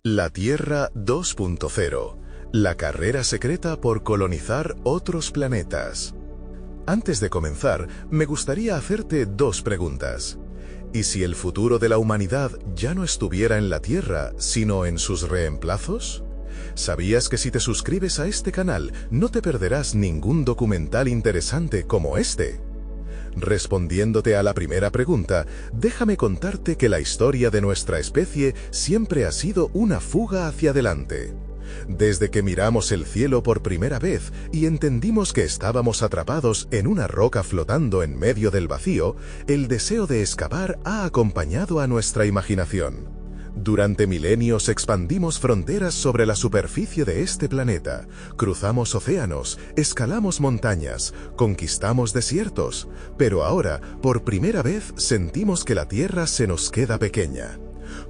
La Tierra 2.0. La carrera secreta por colonizar otros planetas. Antes de comenzar, me gustaría hacerte dos preguntas. ¿Y si el futuro de la humanidad ya no estuviera en la Tierra, sino en sus reemplazos? ¿Sabías que si te suscribes a este canal, no te perderás ningún documental interesante como este? Respondiéndote a la primera pregunta, déjame contarte que la historia de nuestra especie siempre ha sido una fuga hacia adelante. Desde que miramos el cielo por primera vez y entendimos que estábamos atrapados en una roca flotando en medio del vacío, el deseo de escapar ha acompañado a nuestra imaginación. Durante milenios expandimos fronteras sobre la superficie de este planeta, cruzamos océanos, escalamos montañas, conquistamos desiertos, pero ahora, por primera vez, sentimos que la Tierra se nos queda pequeña.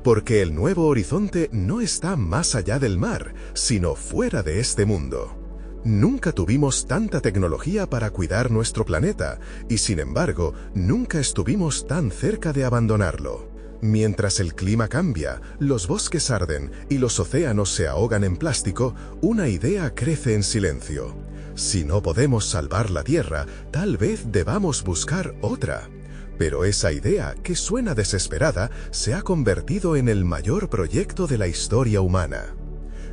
Porque el nuevo horizonte no está más allá del mar, sino fuera de este mundo. Nunca tuvimos tanta tecnología para cuidar nuestro planeta, y sin embargo, nunca estuvimos tan cerca de abandonarlo. Mientras el clima cambia, los bosques arden y los océanos se ahogan en plástico, una idea crece en silencio. Si no podemos salvar la Tierra, tal vez debamos buscar otra. Pero esa idea, que suena desesperada, se ha convertido en el mayor proyecto de la historia humana.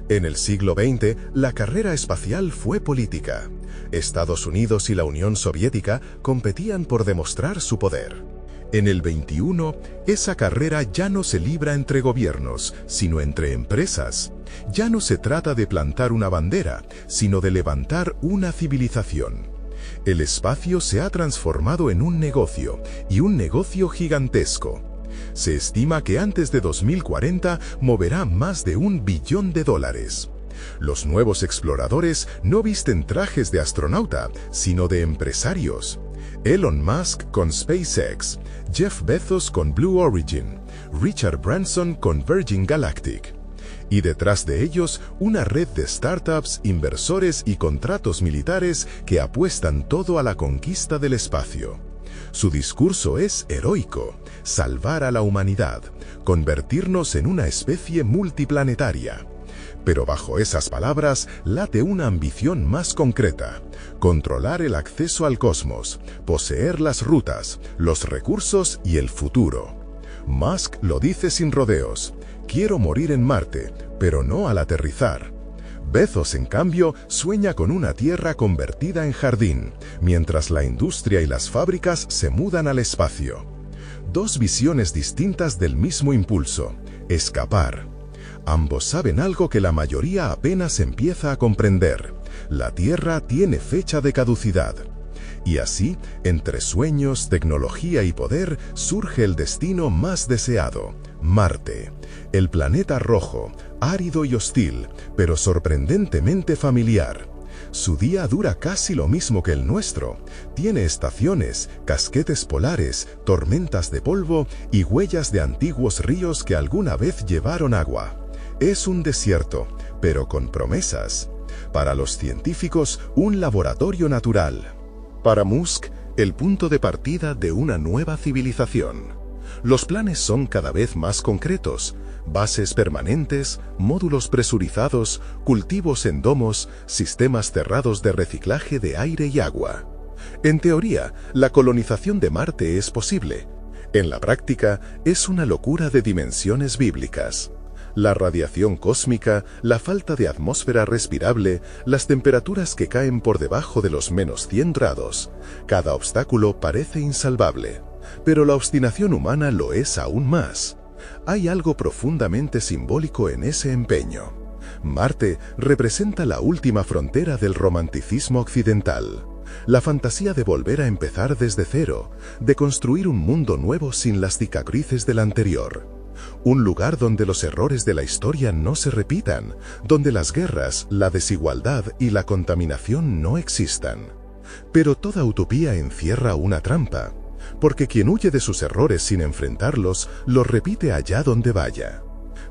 En el siglo XX, la carrera espacial fue política. Estados Unidos y la Unión Soviética competían por demostrar su poder. En el XXI, esa carrera ya no se libra entre gobiernos, sino entre empresas. Ya no se trata de plantar una bandera, sino de levantar una civilización. El espacio se ha transformado en un negocio, y un negocio gigantesco. Se estima que antes de 2040 moverá más de $1 billón. Los nuevos exploradores no visten trajes de astronauta, sino de empresarios. Elon Musk con SpaceX, Jeff Bezos con Blue Origin, Richard Branson con Virgin Galactic. Y detrás de ellos, una red de startups, inversores y contratos militares que apuestan todo a la conquista del espacio. Su discurso es heroico: salvar a la humanidad, convertirnos en una especie multiplanetaria. Pero bajo esas palabras late una ambición más concreta: controlar el acceso al cosmos, poseer las rutas, los recursos y el futuro. Musk lo dice sin rodeos: quiero morir en Marte, pero no al aterrizar. Bezos, en cambio, sueña con una Tierra convertida en jardín, mientras la industria y las fábricas se mudan al espacio. Dos visiones distintas del mismo impulso: escapar. Ambos saben algo que la mayoría apenas empieza a comprender: la Tierra tiene fecha de caducidad. Y así, entre sueños, tecnología y poder, surge el destino más deseado: Marte. El planeta rojo, árido y hostil, pero sorprendentemente familiar. Su día dura casi lo mismo que el nuestro. Tiene estaciones, casquetes polares, tormentas de polvo y huellas de antiguos ríos que alguna vez llevaron agua. Es un desierto, pero con promesas. Para los científicos, un laboratorio natural. Para Musk, el punto de partida de una nueva civilización. Los planes son cada vez más concretos: bases permanentes, módulos presurizados, cultivos en domos, sistemas cerrados de reciclaje de aire y agua. En teoría, la colonización de Marte es posible. En la práctica, es una locura de dimensiones bíblicas. La radiación cósmica, la falta de atmósfera respirable, las temperaturas que caen por debajo de los -100 grados. Cada obstáculo parece insalvable. Pero la obstinación humana lo es aún más. Hay algo profundamente simbólico en ese empeño. Marte representa la última frontera del romanticismo occidental. La fantasía de volver a empezar desde cero, de construir un mundo nuevo sin las cicatrices del anterior. Un lugar donde los errores de la historia no se repitan, donde las guerras, la desigualdad y la contaminación no existan. Pero toda utopía encierra una trampa, porque quien huye de sus errores sin enfrentarlos, los repite allá donde vaya.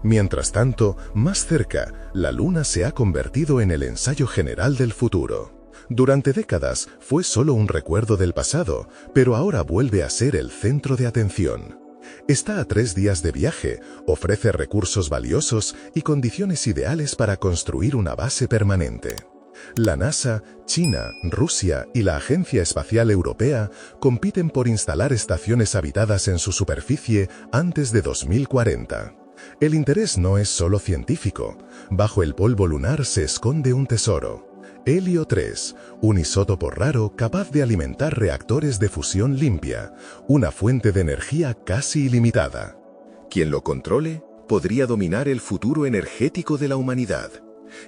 Mientras tanto, más cerca, la Luna se ha convertido en el ensayo general del futuro. Durante décadas fue solo un recuerdo del pasado, pero ahora vuelve a ser el centro de atención. Está a 3 días de viaje, ofrece recursos valiosos y condiciones ideales para construir una base permanente. La NASA, China, Rusia y la Agencia Espacial Europea compiten por instalar estaciones habitadas en su superficie antes de 2040. El interés no es solo científico. Bajo el polvo lunar se esconde un tesoro. Helio 3, un isótopo raro capaz de alimentar reactores de fusión limpia, una fuente de energía casi ilimitada. Quien lo controle podría dominar el futuro energético de la humanidad.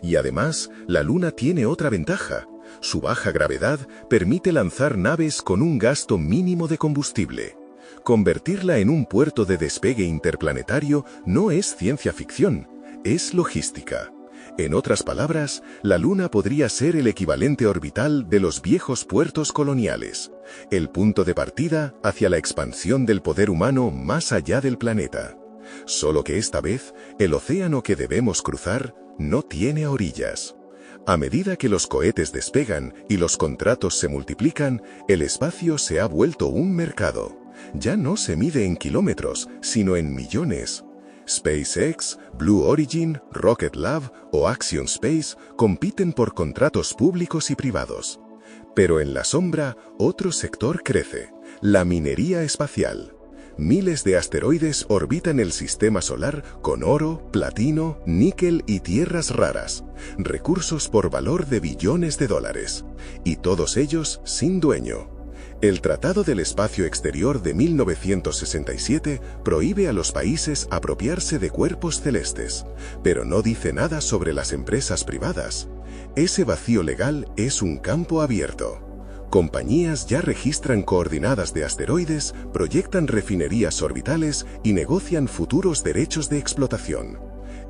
Y además, la Luna tiene otra ventaja. Su baja gravedad permite lanzar naves con un gasto mínimo de combustible. Convertirla en un puerto de despegue interplanetario no es ciencia ficción, es logística. En otras palabras, la Luna podría ser el equivalente orbital de los viejos puertos coloniales, el punto de partida hacia la expansión del poder humano más allá del planeta. Solo que esta vez, el océano que debemos cruzar no tiene orillas. A medida que los cohetes despegan y los contratos se multiplican, el espacio se ha vuelto un mercado. Ya no se mide en kilómetros, sino en millones. SpaceX, Blue Origin, Rocket Lab o Axiom Space compiten por contratos públicos y privados. Pero en la sombra, otro sector crece: la minería espacial. Miles de asteroides orbitan el sistema solar con oro, platino, níquel y tierras raras, recursos por valor de billones de dólares, y todos ellos sin dueño. El Tratado del Espacio Exterior de 1967 prohíbe a los países apropiarse de cuerpos celestes, pero no dice nada sobre las empresas privadas. Ese vacío legal es un campo abierto. Compañías ya registran coordenadas de asteroides, proyectan refinerías orbitales y negocian futuros derechos de explotación.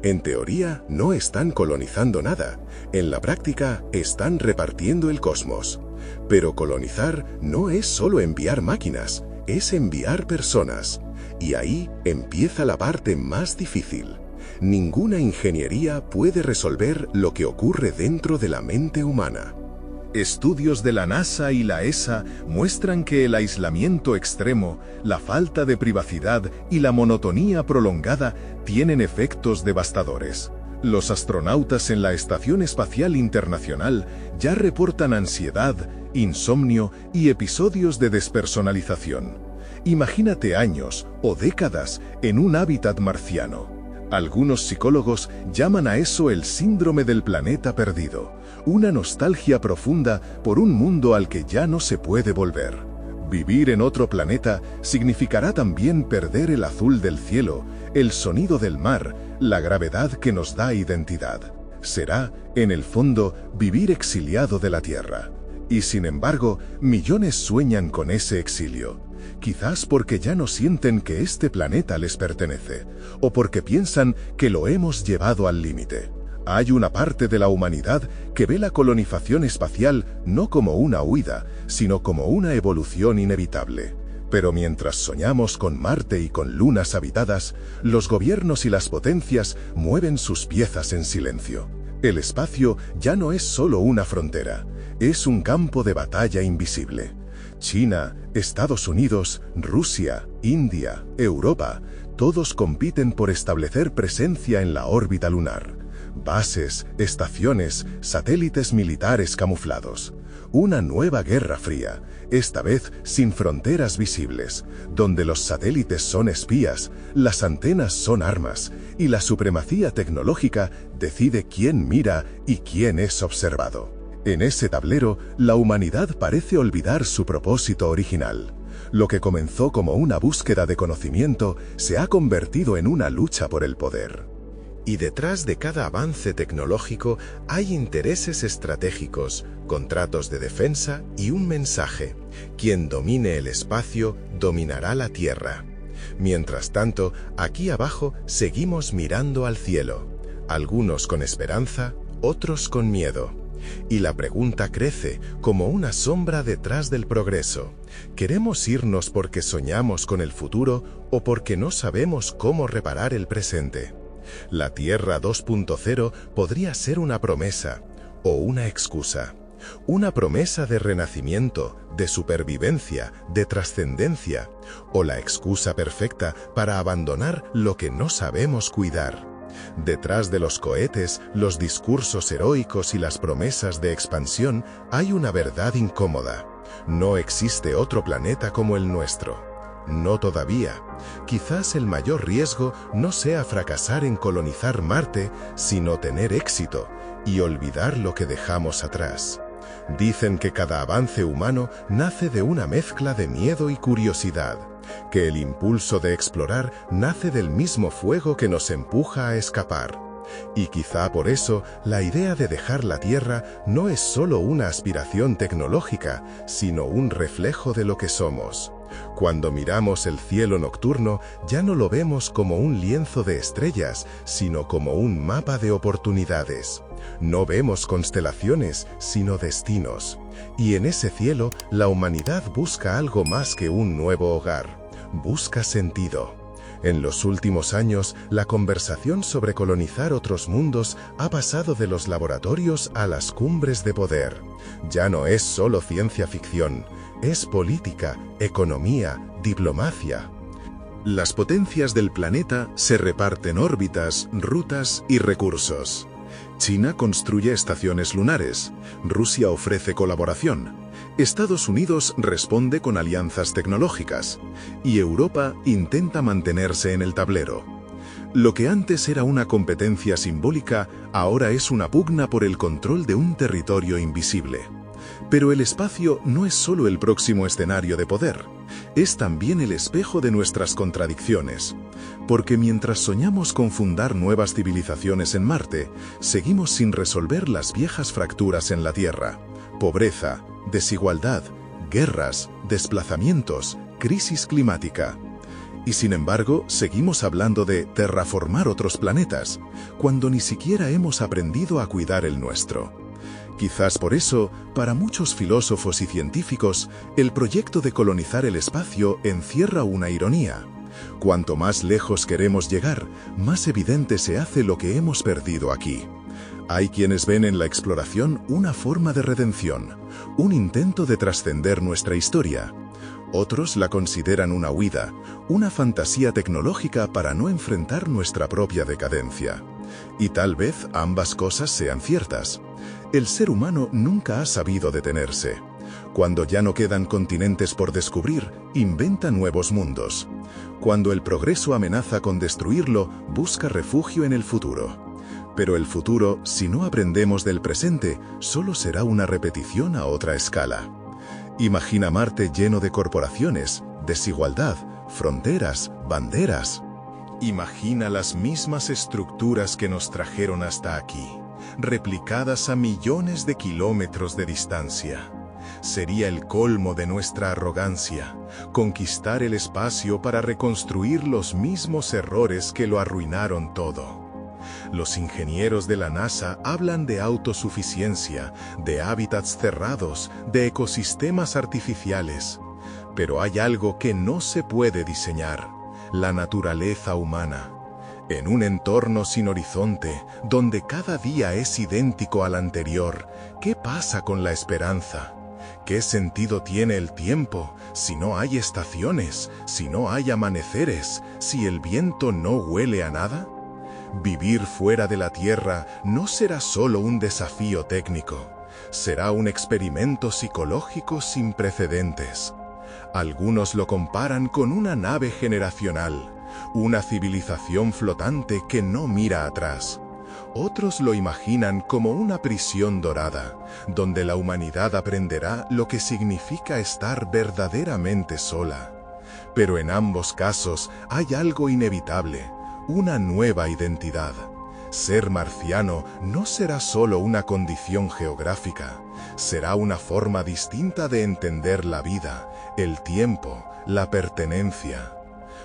En teoría, no están colonizando nada. En la práctica, están repartiendo el cosmos. Pero colonizar no es solo enviar máquinas, es enviar personas. Y ahí empieza la parte más difícil. Ninguna ingeniería puede resolver lo que ocurre dentro de la mente humana. Estudios de la NASA y la ESA muestran que el aislamiento extremo, la falta de privacidad y la monotonía prolongada tienen efectos devastadores. Los astronautas en la Estación Espacial Internacional ya reportan ansiedad, insomnio y episodios de despersonalización. Imagínate años o décadas en un hábitat marciano. Algunos psicólogos llaman a eso el síndrome del planeta perdido, una nostalgia profunda por un mundo al que ya no se puede volver. Vivir en otro planeta significará también perder el azul del cielo, el sonido del mar, la gravedad que nos da identidad. Será, en el fondo, vivir exiliado de la Tierra. Y sin embargo, millones sueñan con ese exilio. Quizás porque ya no sienten que este planeta les pertenece, o porque piensan que lo hemos llevado al límite. Hay una parte de la humanidad que ve la colonización espacial no como una huida, sino como una evolución inevitable. Pero mientras soñamos con Marte y con lunas habitadas, los gobiernos y las potencias mueven sus piezas en silencio. El espacio ya no es solo una frontera, es un campo de batalla invisible. China, Estados Unidos, Rusia, India, Europa, todos compiten por establecer presencia en la órbita lunar. Bases, estaciones, satélites militares camuflados. Una nueva guerra fría, esta vez sin fronteras visibles, donde los satélites son espías, las antenas son armas, y la supremacía tecnológica decide quién mira y quién es observado. En ese tablero, la humanidad parece olvidar su propósito original. Lo que comenzó como una búsqueda de conocimiento se ha convertido en una lucha por el poder. Y detrás de cada avance tecnológico hay intereses estratégicos, contratos de defensa y un mensaje: quien domine el espacio dominará la Tierra. Mientras tanto, aquí abajo seguimos mirando al cielo, algunos con esperanza, otros con miedo. Y la pregunta crece como una sombra detrás del progreso. ¿Queremos irnos porque soñamos con el futuro o porque no sabemos cómo reparar el presente? La Tierra 2.0 podría ser una promesa o una excusa. una promesa de renacimiento, de supervivencia, de trascendencia, o la excusa perfecta para abandonar lo que no sabemos cuidar. Detrás de los cohetes, los discursos heroicos y las promesas de expansión hay una verdad incómoda. No existe otro planeta como el nuestro. No todavía. Quizás el mayor riesgo no sea fracasar en colonizar Marte, sino tener éxito y olvidar lo que dejamos atrás. Dicen que cada avance humano nace de una mezcla de miedo y curiosidad, que el impulso de explorar nace del mismo fuego que nos empuja a escapar. Y quizá por eso la idea de dejar la Tierra no es solo una aspiración tecnológica, sino un reflejo de lo que somos. Cuando miramos el cielo nocturno, ya no lo vemos como un lienzo de estrellas, sino como un mapa de oportunidades. No vemos constelaciones, sino destinos. Y en ese cielo, la humanidad busca algo más que un nuevo hogar. Busca sentido. En los últimos años, la conversación sobre colonizar otros mundos ha pasado de los laboratorios a las cumbres de poder. Ya no es solo ciencia ficción, es política, economía, diplomacia. Las potencias del planeta se reparten órbitas, rutas y recursos. China construye estaciones lunares, Rusia ofrece colaboración, Estados Unidos responde con alianzas tecnológicas y Europa intenta mantenerse en el tablero. Lo que antes era una competencia simbólica, ahora es una pugna por el control de un territorio invisible. Pero el espacio no es solo el próximo escenario de poder, es también el espejo de nuestras contradicciones. Porque mientras soñamos con fundar nuevas civilizaciones en Marte, seguimos sin resolver las viejas fracturas en la Tierra. Pobreza, desigualdad, guerras, desplazamientos, crisis climática. Y sin embargo, seguimos hablando de terraformar otros planetas, cuando ni siquiera hemos aprendido a cuidar el nuestro. Quizás por eso, para muchos filósofos y científicos, el proyecto de colonizar el espacio encierra una ironía. Cuanto más lejos queremos llegar, más evidente se hace lo que hemos perdido aquí. Hay quienes ven en la exploración una forma de redención, un intento de trascender nuestra historia. Otros la consideran una huida, una fantasía tecnológica para no enfrentar nuestra propia decadencia. Y tal vez ambas cosas sean ciertas. El ser humano nunca ha sabido detenerse. Cuando ya no quedan continentes por descubrir, inventa nuevos mundos. Cuando el progreso amenaza con destruirlo, busca refugio en el futuro. Pero el futuro, si no aprendemos del presente, solo será una repetición a otra escala. Imagina Marte lleno de corporaciones, desigualdad, fronteras, banderas. Imagina las mismas estructuras que nos trajeron hasta aquí, replicadas a millones de kilómetros de distancia. Sería el colmo de nuestra arrogancia, conquistar el espacio para reconstruir los mismos errores que lo arruinaron todo. Los ingenieros de la NASA hablan de autosuficiencia, de hábitats cerrados, de ecosistemas artificiales. Pero hay algo que no se puede diseñar: la naturaleza humana. En un entorno sin horizonte, donde cada día es idéntico al anterior, ¿qué pasa con la esperanza? ¿Qué sentido tiene el tiempo si no hay estaciones, si no hay amaneceres, si el viento no huele a nada? Vivir fuera de la Tierra no será solo un desafío técnico, será un experimento psicológico sin precedentes. Algunos lo comparan con una nave generacional, una civilización flotante que no mira atrás. Otros lo imaginan como una prisión dorada, donde la humanidad aprenderá lo que significa estar verdaderamente sola. Pero en ambos casos hay algo inevitable: una nueva identidad. Ser marciano no será solo una condición geográfica, será una forma distinta de entender la vida, el tiempo, la pertenencia.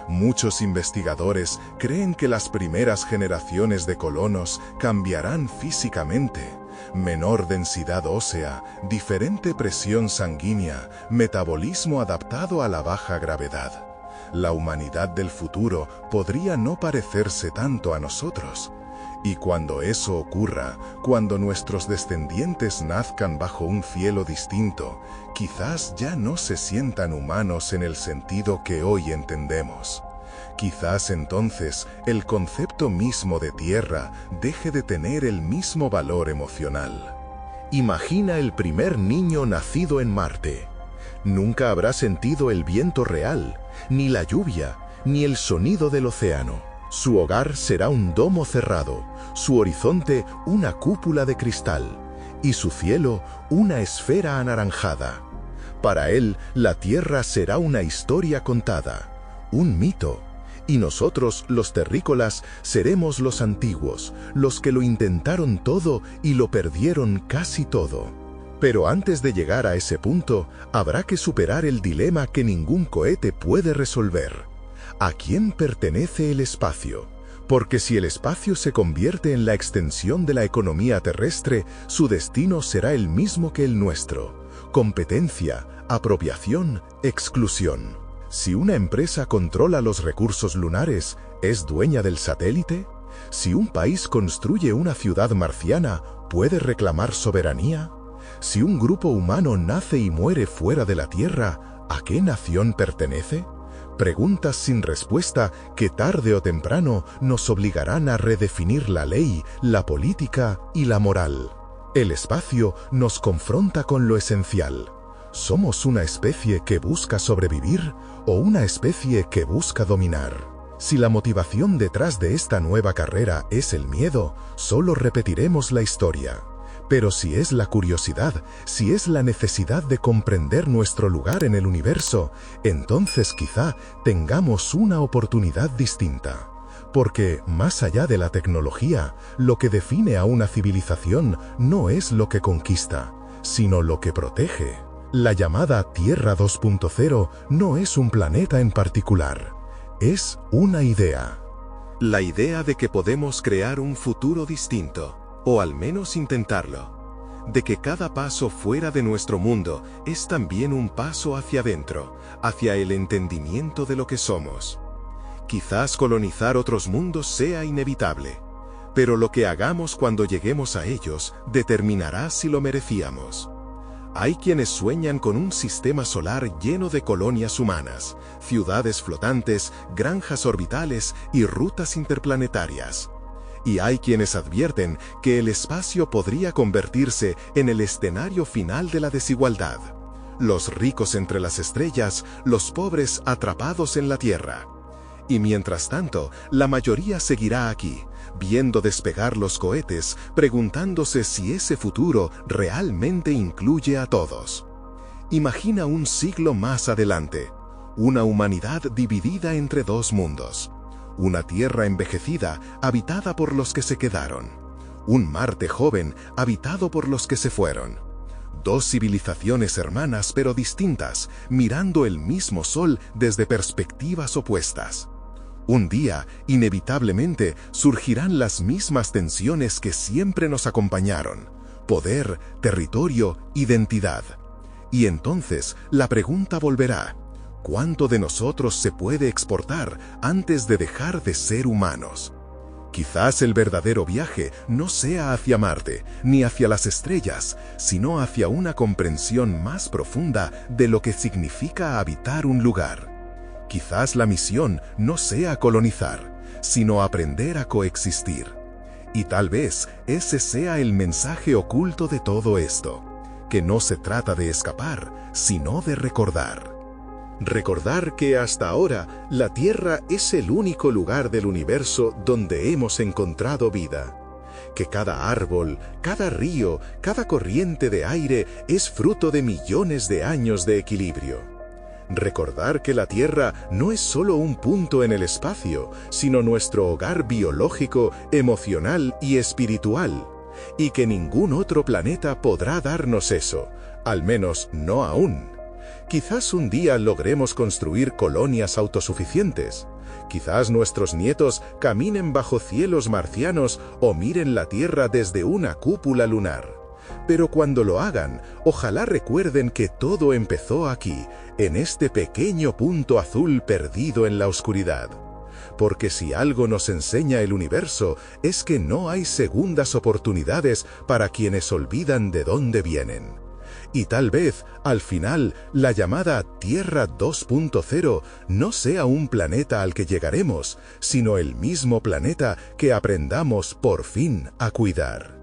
Muchos investigadores creen que las primeras generaciones de colonos cambiarán físicamente: menor densidad ósea, diferente presión sanguínea, metabolismo adaptado a la baja gravedad. La humanidad del futuro podría no parecerse tanto a nosotros. Y cuando eso ocurra, cuando nuestros descendientes nazcan bajo un cielo distinto, quizás ya no se sientan humanos en el sentido que hoy entendemos. Quizás entonces el concepto mismo de tierra deje de tener el mismo valor emocional. Imagina el primer niño nacido en Marte. Nunca habrá sentido el viento real, ni la lluvia, ni el sonido del océano. Su hogar será un domo cerrado, su horizonte una cúpula de cristal, y su cielo una esfera anaranjada. Para él, la tierra será una historia contada, un mito, y nosotros, los terrícolas, seremos los antiguos, los que lo intentaron todo y lo perdieron casi todo. Pero antes de llegar a ese punto, habrá que superar el dilema que ningún cohete puede resolver. ¿A quién pertenece el espacio? Porque si el espacio se convierte en la extensión de la economía terrestre, su destino será el mismo que el nuestro: competencia, apropiación, exclusión. Si una empresa controla los recursos lunares, ¿es dueña del satélite? Si un país construye una ciudad marciana, ¿puede reclamar soberanía? Si un grupo humano nace y muere fuera de la Tierra, ¿a qué nación pertenece? Preguntas sin respuesta que tarde o temprano nos obligarán a redefinir la ley, la política y la moral. El espacio nos confronta con lo esencial. ¿Somos una especie que busca sobrevivir o una especie que busca dominar? Si la motivación detrás de esta nueva carrera es el miedo, solo repetiremos la historia. Pero si es la curiosidad, si es la necesidad de comprender nuestro lugar en el universo, entonces quizá tengamos una oportunidad distinta. Porque, más allá de la tecnología, lo que define a una civilización no es lo que conquista, sino lo que protege. La llamada Tierra 2.0 no es un planeta en particular, es una idea. La idea de que podemos crear un futuro distinto, o al menos intentarlo. De que cada paso fuera de nuestro mundo es también un paso hacia adentro, hacia el entendimiento de lo que somos. Quizás colonizar otros mundos sea inevitable, pero lo que hagamos cuando lleguemos a ellos determinará si lo merecíamos. Hay quienes sueñan con un sistema solar lleno de colonias humanas, ciudades flotantes, granjas orbitales y rutas interplanetarias. Y hay quienes advierten que el espacio podría convertirse en el escenario final de la desigualdad. Los ricos entre las estrellas, los pobres atrapados en la Tierra. Y mientras tanto, la mayoría seguirá aquí, viendo despegar los cohetes, preguntándose si ese futuro realmente incluye a todos. Imagina un siglo más adelante, una humanidad dividida entre dos mundos. Una Tierra envejecida, habitada por los que se quedaron. Un Marte joven, habitado por los que se fueron. Dos civilizaciones hermanas pero distintas, mirando el mismo sol desde perspectivas opuestas. Un día, inevitablemente, surgirán las mismas tensiones que siempre nos acompañaron: poder, territorio, identidad. Y entonces, la pregunta volverá: ¿cuánto de nosotros se puede exportar antes de dejar de ser humanos? Quizás el verdadero viaje no sea hacia Marte, ni hacia las estrellas, sino hacia una comprensión más profunda de lo que significa habitar un lugar. Quizás la misión no sea colonizar, sino aprender a coexistir. Y tal vez ese sea el mensaje oculto de todo esto, que no se trata de escapar, sino de recordar. Recordar que hasta ahora la Tierra es el único lugar del universo donde hemos encontrado vida. Que cada árbol, cada río, cada corriente de aire es fruto de millones de años de equilibrio. Recordar que la Tierra no es solo un punto en el espacio, sino nuestro hogar biológico, emocional y espiritual. Y que ningún otro planeta podrá darnos eso, al menos no aún. Quizás un día logremos construir colonias autosuficientes. Quizás nuestros nietos caminen bajo cielos marcianos o miren la Tierra desde una cúpula lunar. Pero cuando lo hagan, ojalá recuerden que todo empezó aquí, en este pequeño punto azul perdido en la oscuridad. porque si algo nos enseña el universo es que no hay segundas oportunidades para quienes olvidan de dónde vienen. Y tal vez, al final, la llamada Tierra 2.0 no sea un planeta al que llegaremos, sino el mismo planeta que aprendamos por fin a cuidar.